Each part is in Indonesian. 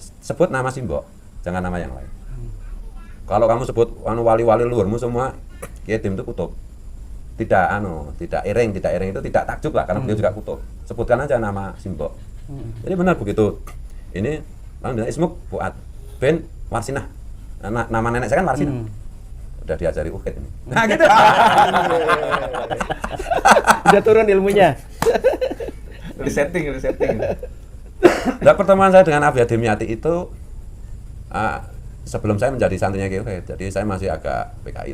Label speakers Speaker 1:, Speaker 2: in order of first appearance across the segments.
Speaker 1: sebut nama Simbok, jangan nama yang lain. Kalau kamu sebut wali-wali luhurmu semua, Kiai Dim itu kutub. Tidak iring itu tidak takjub lah, karena beliau juga kutub. Sebutkan aja nama Simbok. Jadi benar begitu. Ini Ismuk Fuad bin Warsinah. Nama nenek saya kan Warsinah. Udah diajari ukit ini. Nah gitu.
Speaker 2: Udah turun ilmunya.
Speaker 3: Resetting.
Speaker 1: Nah, pertemuan saya dengan Abi Ademyati itu sebelum saya menjadi santrinya Kiai Ukit, jadi saya masih agak PKI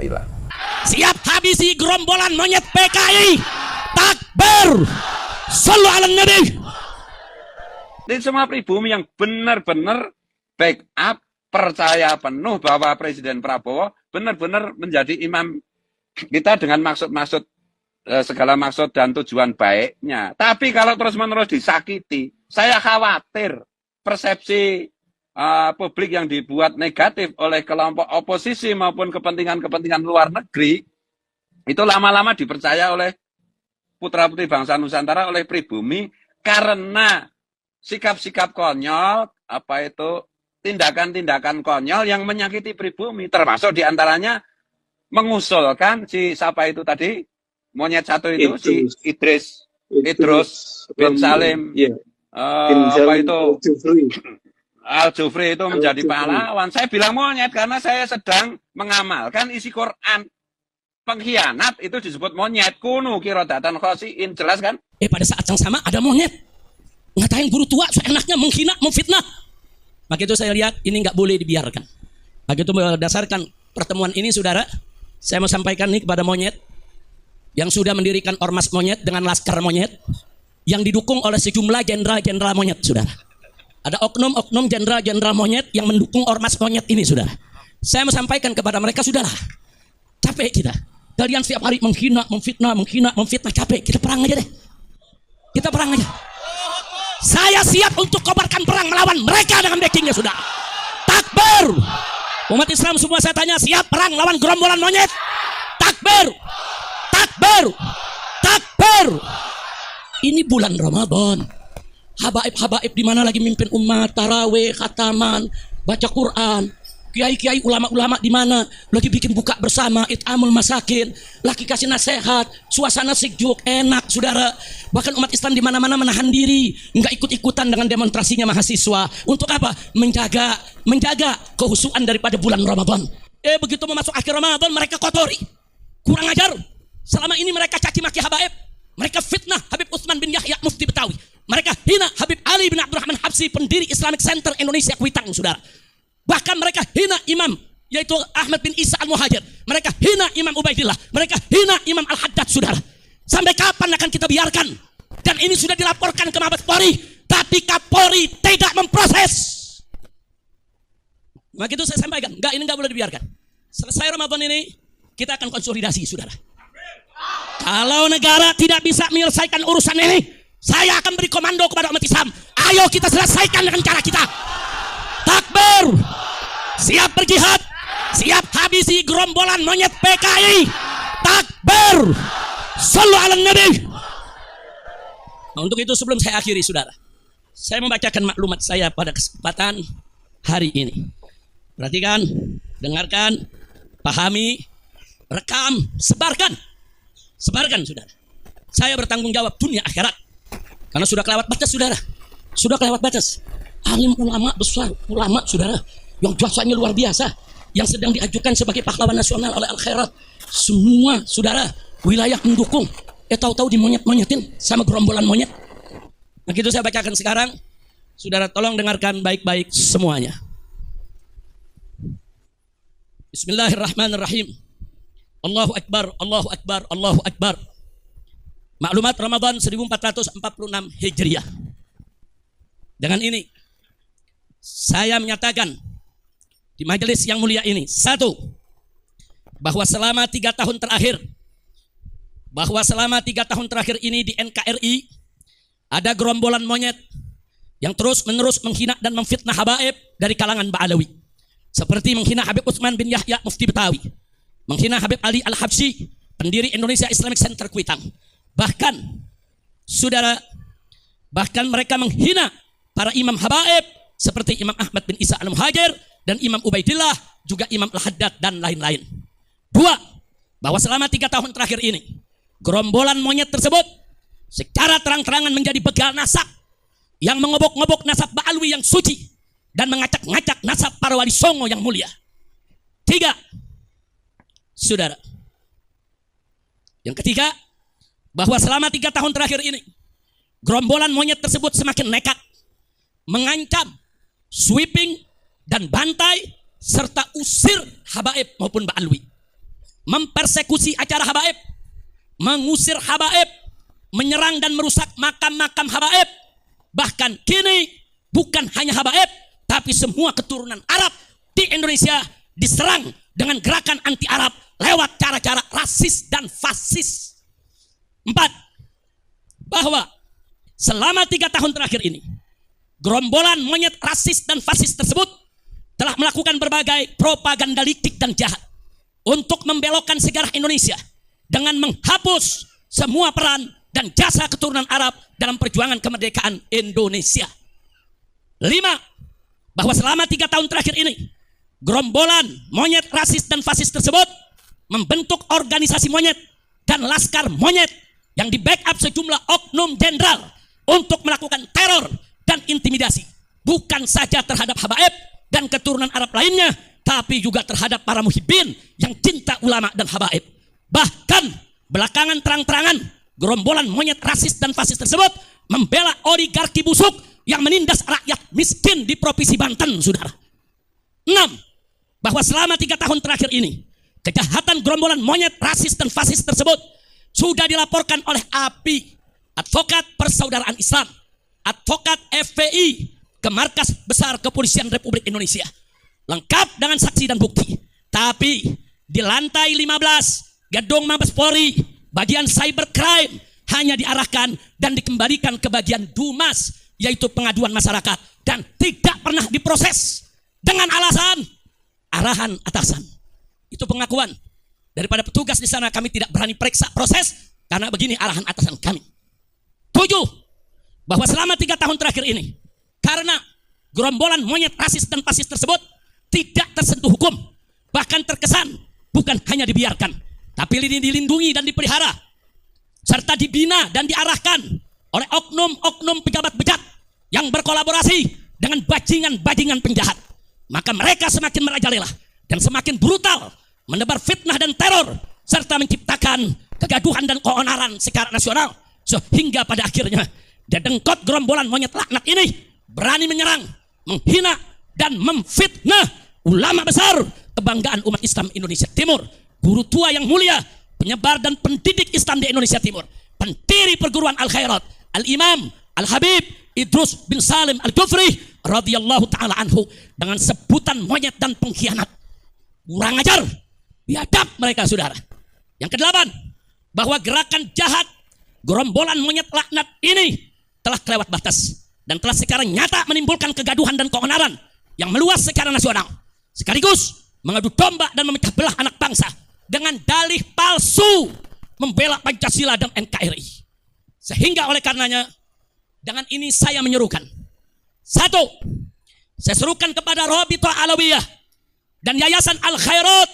Speaker 1: lah.
Speaker 4: Siap habisi gerombolan monyet PKI. Takbir. Shallu ala Nabi.
Speaker 5: Ini semua pribumi yang benar-benar backup, percaya penuh bahwa Presiden Prabowo benar-benar menjadi imam kita dengan maksud-maksud segala maksud dan tujuan baiknya. Tapi kalau terus-menerus disakiti, saya khawatir persepsi publik yang dibuat negatif oleh kelompok oposisi maupun kepentingan-kepentingan luar negeri itu lama-lama dipercaya oleh putra-putri bangsa Nusantara, oleh pribumi, karena sikap-sikap konyol, tindakan-tindakan konyol yang menyakiti pribumi, termasuk diantaranya mengusulkan siapa itu tadi, monyet satu itu, si Idris bin Salim, Al-Jufri itu menjadi pahlawan. Saya bilang monyet karena saya sedang mengamalkan isi Quran. Pengkhianat itu disebut monyet. Kunu kirodatan khosiin, jelas kan?
Speaker 4: Pada saat yang sama ada monyet ngatain guru tua seenaknya, menghina, memfitnah. Maka itu saya lihat ini nggak boleh dibiarkan. Maka itu berdasarkan pertemuan ini, saudara, saya mau sampaikan nih kepada monyet yang sudah mendirikan ormas monyet dengan laskar monyet yang didukung oleh sejumlah jenderal-jenderal monyet, saudara. Ada oknum-oknum jenderal-jenderal monyet yang mendukung ormas monyet ini, saudara. Saya mau sampaikan kepada mereka, saudara, capek kita. Kalian setiap hari menghina, memfitnah, capek. Kita perang aja deh. Kita perang aja. Saya siap untuk kobarkan perang melawan mereka dengan backingnya, saudara. Takbir. Umat Islam semua saya tanya, siap perang lawan gerombolan monyet? Takbir. Takbir. Takbir. Ini bulan Ramadan. Habaib-habaib di mana lagi mimpin umat, tarawih, khataman, baca Quran. Kiai-kiai, ulama-ulama di mana lagi bikin buka bersama, it'amul masakin, lagi kasih nasihat, suasana sejuk, enak, saudara. Bahkan umat Islam di mana-mana menahan diri, nggak ikut-ikutan dengan demonstrasinya mahasiswa. Untuk apa? Menjaga kehusuan daripada bulan Ramadan. Begitu mau masuk akhir Ramadan, mereka kotori, kurang ajar. Selama ini mereka caci maki habaib, mereka fitnah Habib Utsman bin Yahya Mufti Betawi, mereka hina Habib Ali bin Abdurrahman Habsi, pendiri Islamic Center Indonesia Kuitang, saudara. Bahkan mereka hina imam, yaitu Ahmad bin Isa Al-Muhajir. Mereka hina Imam Ubaidillah. Mereka hina Imam Al-Haddad, saudara. Sampai kapan akan kita biarkan? Dan ini sudah dilaporkan ke Mabes Polri, tapi Kapolri tidak memproses. Maka itu saya sampaikan, ini nggak boleh dibiarkan. Selesai Ramadan ini, kita akan konsolidasi, saudara. Kalau negara tidak bisa menyelesaikan urusan ini, saya akan beri komando kepada umat Islam. Ayo kita selesaikan dengan cara kita. Takbir. Siap berjihad, siap habisi gerombolan monyet PKI. Takbir. Shallu ala Nabi. Untuk itu sebelum saya akhiri, saudara, saya membacakan maklumat saya pada kesempatan hari ini. Perhatikan, dengarkan, pahami, rekam, sebarkan, saudara. Saya bertanggung jawab dunia akhirat karena sudah kelewat batas, saudara. Sudah kelewat batas. Alim ulama besar, ulama, saudara, yang jasanya luar biasa, yang sedang diajukan sebagai pahlawan nasional oleh Al-Khairat. Semua, saudara, wilayah mendukung. Tahu-tahu dimonyet-monyetin sama gerombolan monyet. Nah, itu saya bacakan sekarang. Saudara, tolong dengarkan baik-baik semuanya. Bismillahirrahmanirrahim. Allahu Akbar, Allahu Akbar, Allahu Akbar. Maklumat Ramadan 1446 Hijriah. Dengan ini saya menyatakan di majelis yang mulia ini, satu, bahwa selama 3 tahun terakhir ini di NKRI ada gerombolan monyet yang terus-menerus menghina dan memfitnah habaib dari kalangan Ba'alawi, seperti menghina Habib Utsman bin Yahya Mufti Betawi, menghina Habib Ali Al-Habsyi, pendiri Indonesia Islamic Center Kuitang. Bahkan, saudara, Bahkan mereka menghina para imam habaib seperti Imam Ahmad bin Isa al-Muhajir dan Imam Ubaidillah, juga Imam Al-Haddad dan lain-lain. Dua, bahwa selama 3 tahun terakhir ini, gerombolan monyet tersebut secara terang-terangan menjadi begal nasab yang mengobok-ngobok nasab Ba'alwi yang suci dan mengacak-ngacak nasab para wali songo yang mulia. Tiga, saudara. Yang ketiga, bahwa selama 3 tahun terakhir ini, gerombolan monyet tersebut semakin nekat, mengancam, sweeping, dan bantai, serta usir habaib maupun Ba'alwi. Mempersekusi acara habaib, mengusir habaib, menyerang dan merusak makam-makam habaib. Bahkan kini bukan hanya habaib, tapi semua keturunan Arab di Indonesia diserang dengan gerakan anti Arab lewat cara-cara rasis dan fasis. 4. Bahwa selama 3 tahun terakhir ini, gerombolan monyet rasis dan fasis tersebut telah melakukan berbagai propaganda licik dan jahat untuk membelokkan sejarah Indonesia dengan menghapus semua peran dan jasa keturunan Arab dalam perjuangan kemerdekaan Indonesia. 5. Bahwa selama 3 tahun terakhir ini, gerombolan monyet rasis dan fasis tersebut membentuk organisasi monyet dan laskar monyet yang di backup sejumlah oknum jenderal untuk melakukan teror dan intimidasi, bukan saja terhadap habaib dan keturunan Arab lainnya, tapi juga terhadap para muhibbin yang cinta ulama dan habaib. Bahkan belakangan terang-terangan gerombolan monyet rasis dan fasis tersebut membela oligarki busuk yang menindas rakyat miskin di Provinsi Banten, saudara. 6. Bahwa selama 3 tahun terakhir ini, kejahatan gerombolan monyet rasis dan fasis tersebut sudah dilaporkan oleh API, Advokat Persaudaraan Islam, Advokat FPI, ke Markas Besar Kepolisian Republik Indonesia, lengkap dengan saksi dan bukti. Tapi di lantai 15 gedung Mabes Polri, bagian cybercrime hanya diarahkan dan dikembalikan ke bagian Dumas, yaitu pengaduan masyarakat, dan tidak pernah diproses dengan alasan arahan atasan. Itu pengakuan daripada petugas di sana. Kami tidak berani periksa proses karena begini arahan atasan kami. 7. Bahwa selama 3 tahun terakhir ini, karena gerombolan monyet rasis dan fasis tersebut tidak tersentuh hukum, bahkan terkesan bukan hanya dibiarkan, tapi dilindungi dan dipelihara, serta dibina dan diarahkan oleh oknum-oknum pejabat bejat yang berkolaborasi dengan bajingan-bajingan penjahat, maka mereka semakin merajalela dan semakin brutal menebar fitnah dan teror, serta menciptakan kegaduhan dan keonaran secara nasional, sehingga pada akhirnya dedengkot gerombolan monyet laknat ini berani menyerang, menghina, dan memfitnah ulama besar kebanggaan umat Islam Indonesia Timur, guru tua yang mulia, penyebar dan pendidik Islam di Indonesia Timur, pendiri perguruan Al-Khairat, Al-Imam Al-Habib Idrus bin Salim Al-Jufri radhiyallahu ta'ala anhu, dengan sebutan monyet dan pengkhianat. Kurang ajar, biadab mereka, saudara. Yang ke-8, bahwa gerakan jahat gerombolan monyet laknat ini telah kelewat batas dan telah sekarang nyata menimbulkan kegaduhan dan keonaran yang meluas secara nasional, sekaligus mengadu domba dan memecah belah anak bangsa dengan dalih palsu membela Pancasila dan NKRI. Sehingga oleh karenanya, dengan ini saya menyerukan, 1. Saya serukan kepada Rabithah Alawiyah dan Yayasan Al-Khairat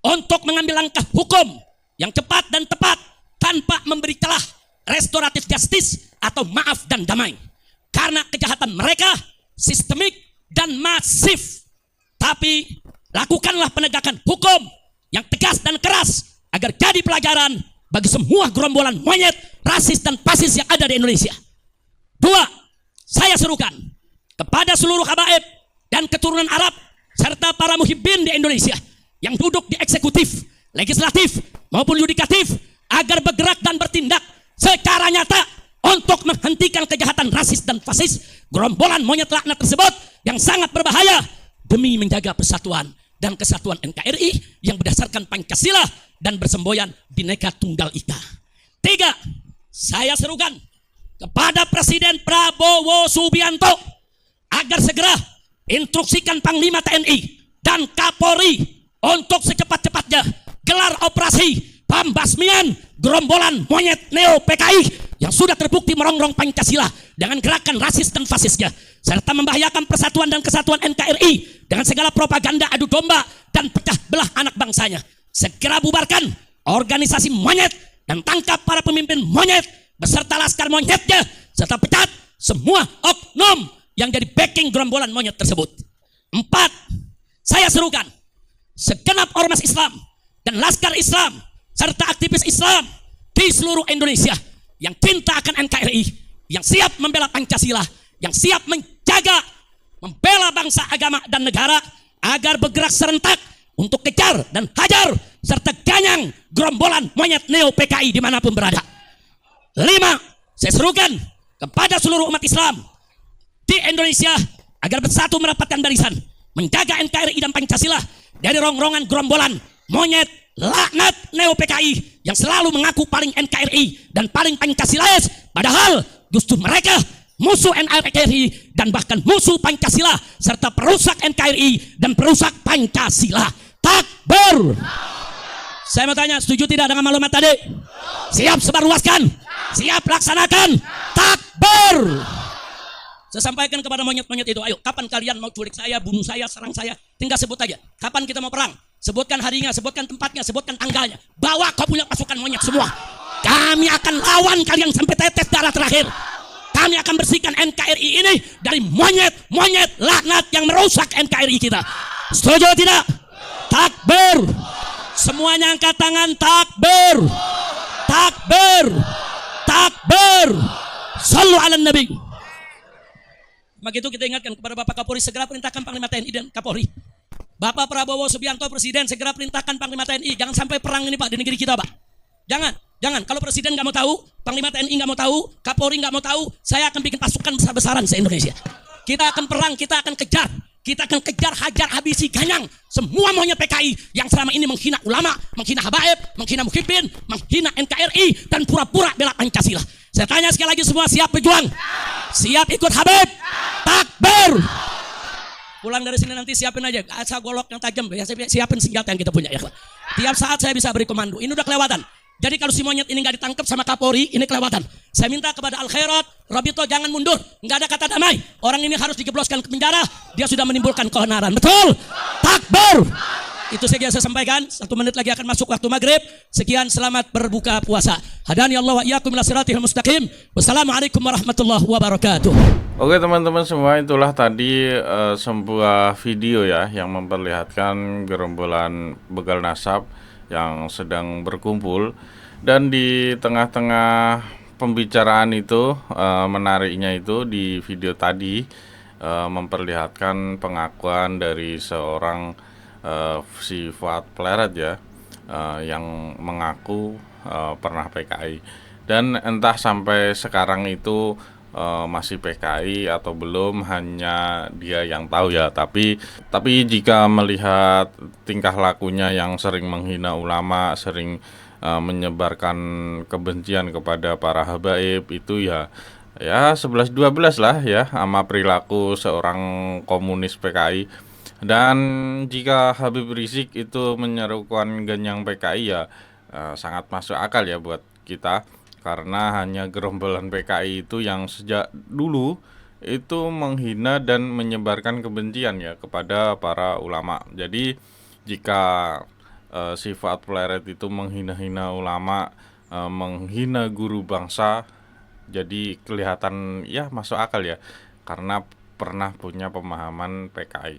Speaker 4: untuk mengambil langkah hukum yang cepat dan tepat tanpa memberi celah restoratif justice atau maaf dan damai. Karena kejahatan mereka sistemik dan masif. Tapi lakukanlah penegakan hukum yang tegas dan keras agar jadi pelajaran bagi semua gerombolan monyet, rasis dan fasis yang ada di Indonesia. 2. Saya serukan kepada seluruh habaib dan keturunan Arab serta para muhibbin di Indonesia yang duduk di eksekutif, legislatif maupun yudikatif agar bergerak dan bertindak secara nyata untuk menghentikan kejahatan rasis dan fasis gerombolan monyet laknat tersebut yang sangat berbahaya demi menjaga persatuan dan kesatuan NKRI yang berdasarkan Pancasila dan bersemboyan Bhinneka Tunggal Ika. 3. Saya serukan kepada Presiden Prabowo Subianto agar segera instruksikan Panglima TNI dan Kapolri untuk secepat-cepatnya gelar operasi pembasmian gerombolan monyet neo PKI yang sudah terbukti merongrong Pancasila dengan gerakan rasis dan fasisnya, serta membahayakan persatuan dan kesatuan NKRI dengan segala propaganda adu domba dan pecah belah anak bangsanya. Segera bubarkan organisasi monyet dan tangkap para pemimpin monyet beserta laskar monyetnya, serta pecat semua oknum yang jadi backing gerombolan monyet tersebut. 4. Saya serukan segenap ormas Islam dan laskar Islam serta aktivis Islam di seluruh Indonesia yang cinta akan NKRI, yang siap membela Pancasila, yang siap menjaga, membela bangsa, agama, dan negara agar bergerak serentak untuk kejar dan hajar serta ganyang gerombolan monyet neo PKI dimanapun berada. 5. Saya serukan kepada seluruh umat Islam di Indonesia agar bersatu merapatkan barisan, menjaga NKRI dan Pancasila dari rongrongan gerombolan monyet laknat neo PKI yang selalu mengaku paling NKRI dan paling Pancasilais, padahal justru mereka musuh NKRI dan bahkan musuh Pancasila serta perusak NKRI dan perusak Pancasila. Takbir. Saya mau tanya, setuju tidak dengan maklumat tadi? Siap sebarluaskan? Siap laksanakan? Takbir. Saya sampaikan kepada monyet-monyet itu, ayo kapan kalian mau culik saya, bunuh saya, serang saya, tinggal sebut aja. Kapan kita mau perang? Sebutkan harinya, sebutkan tempatnya, sebutkan tanggalnya. Bawa kau punya pasukan monyet semua. Kami akan lawan kalian sampai tetes darah terakhir. Kami akan bersihkan NKRI ini dari monyet-monyet laknat yang merusak NKRI kita. Setuju tidak? Takbir. Semuanya angkat tangan, takbir. Takbir. Takbir. Sallu ala Nabi. Begitu kita ingatkan kepada Bapak Kapolri segera perintahkan Panglima TNI dan Kapolri. Bapak Prabowo Subianto Presiden segera perintahkan Panglima TNI, jangan sampai perang ini Pak di negeri kita Pak. Jangan. Kalau Presiden nggak mau tahu, Panglima TNI nggak mau tahu, Kapolri nggak mau tahu, saya akan bikin pasukan besar-besaran se-Indonesia. Kita akan perang, kita akan kejar, hajar, habisi, ganyang semua monyet PKI yang selama ini menghina ulama, menghina habaib, menghina muhibbin, menghina NKRI dan pura-pura bela Pancasila. Saya tanya sekali lagi, semua siap berjuang? Siap ikut Habib? Takbir. Pulang dari sini nanti siapin aja asal golok yang tajam ya, siapin senjata yang kita punya ya. Tiap saat saya bisa beri komando. Ini udah kelewatan. Jadi kalau si monyet ini nggak ditangkap sama Kapolri, ini kelewatan. Saya minta kepada Al Khairat, Rabito jangan mundur. Nggak ada kata damai. Orang ini harus dijebloskan ke penjara. Dia sudah menimbulkan keonaran. Betul? Takbir. Itu saja saya sampaikan. 1 menit lagi akan masuk waktu maghrib. Sekian, selamat berbuka puasa. Hadani Allah wa iyyakum ila siratal mustaqim. Wassalamualaikum warahmatullahi wabarakatuh.
Speaker 3: Oke teman-teman semua, itulah tadi sebuah video ya yang memperlihatkan gerombolan begal nasab yang sedang berkumpul, dan di tengah-tengah pembicaraan itu menariknya itu di video tadi memperlihatkan pengakuan dari seorang si Fuad Pleret ya, yang mengaku pernah PKI, dan entah sampai sekarang itu masih PKI atau belum, hanya dia yang tahu ya. Tapi jika melihat tingkah lakunya yang sering menghina ulama, sering menyebarkan kebencian kepada para habaib, itu ya 11-12 lah ya sama perilaku seorang komunis PKI. Dan jika Habib Rizik itu menyerukan ganyang PKI ya sangat masuk akal ya buat kita, karena hanya gerombolan PKI itu yang sejak dulu itu menghina dan menyebarkan kebencian ya kepada para ulama. Jadi jika sifat Pleret itu menghina-hina ulama, menghina guru bangsa, jadi kelihatan ya masuk akal ya, karena pernah punya pemahaman PKI.